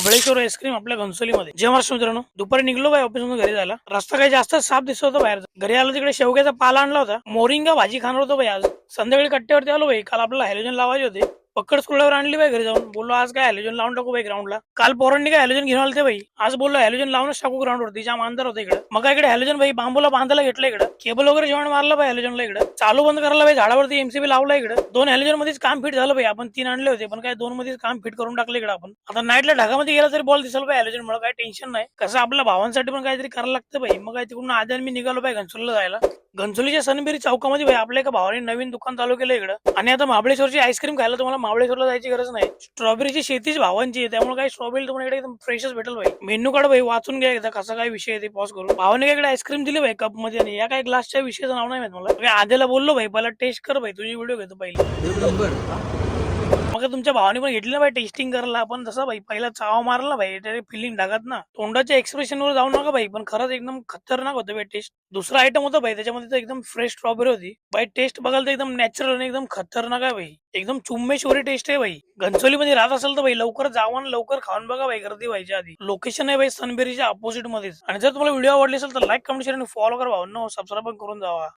Mahabaleshwar ice cream आपल्या घनसोलीमध्ये. जय महाराष्ट्र मित्रांनो, दुपारी निघलो बाई ऑफिस मधून घरी जायला. रस्ता काही जास्त साफ दिसत होता बाहेर. घरी आलो तिकडे शेवग्याचा पाला आणला होता. मोरिंगा भाजी खाणार होतो बाई आज. संध्याकाळी कट्ट्यावरती आलो बाई. काल आपल्याला हॅलोजन लावायचे होते. पकड स्कूलवर आणली बाई घरी जाऊन. बोललो आज काय हॅलोजन लावून टाकू बाई ग्राउंडला. काल पोरांनी काय हॅलोजन घेऊन आले बाई. आज बोललो हॅलोजन लावूनच टाकू ग्राउंड वरती. जाम अंधार होता इकडे. मग काय इकडे हॅलोजन बाई बांबूला बांधायला घेतलं इकडे. केबल वगैरे जॉईन मारलं बाई हॅलोजनला इकडे. चालू बंद करायला बाई झाडावरती एमसीबी लावला इकडे. 2 हॅलोजन मध्येच काम फिट झालं बाई. आपण 3 आणले होते पण काय 2 मध्येच काम फिट करून टाकलं इकडे आपण. आता नाईटला ढगामध्ये गेला तरी बॉल दिसल बाई हॅलोजन मुळे. काय टेन्शन नाही. कसं आपल्या भावांसाठी पण काहीतरी करायला लागतं बाई. मग काय तिकडून आधी मी निघालो बाई घनसोलीला जायला. घनसोलीच्या सनबेरी चौकामध्ये भाई आपल्या एका भावाने नवीन दुकान चालू केलं इकडं. आणि आता महाबळेश्वरची आईस्क्रीम खायला तुम्हाला महाबळेश्वरला जायची गरज नाही. स्ट्रॉबेरीची शेतीच भावांची आहे, त्यामुळे काही स्ट्रॉबेरी तुम्हाला इकडे एकदम फ्रेशच भेटेल भाई. मेन्यू कार्ड भाई वाचून घ्या एकदा कसा काय विषय आहे ते पॉज करून. भावाने काय इकडे आईस्क्रीम दिली भाई कप मध्ये. आणि या काही ग्लासच्या विषयाचं नाव नाही माहित मला. आधीला बोललो भाई पहिला टेस्ट कर भाई, तुझी व्हिडिओ घेतो पहिले. मग तुमच्या भावाने पण घेतली ना भाई टेस्टिंग करायला. आपण तसं भाई पहिला चावा मारला भाई फिलिंग ढागत ना. तोंडाच्या एक्सप्रेशन वर जाऊ नका भाई. पण खरंच एकदम खतरनाक होतं भाई टेस्ट. दुसरा आयटम होता भाई त्याच्यामध्ये तर एकदम फ्रेश स्ट्रॉबेरी होती भाई. टेस्ट बघायला तर एकदम नॅचरल आणि एकदम खतरनाक आहे भाई. एकदम चुम्मेश्वरी टेस्ट आहे भाई. घनसोली मध्ये राहत असेल तर भाई लवकर जावा आणि लवकर खाऊन बघा भाई, गर्दी व्हायच्या आधी. लोकेशन आहे भाई सनबेरीच्या अपोजिट मध्येच. आणि जर तुम्हाला व्हिडिओ आवडली असेल तर लाईक कमेंट शेअर आणि फॉलो करा भावांनो. सबस्क्राईब पण करून जावा.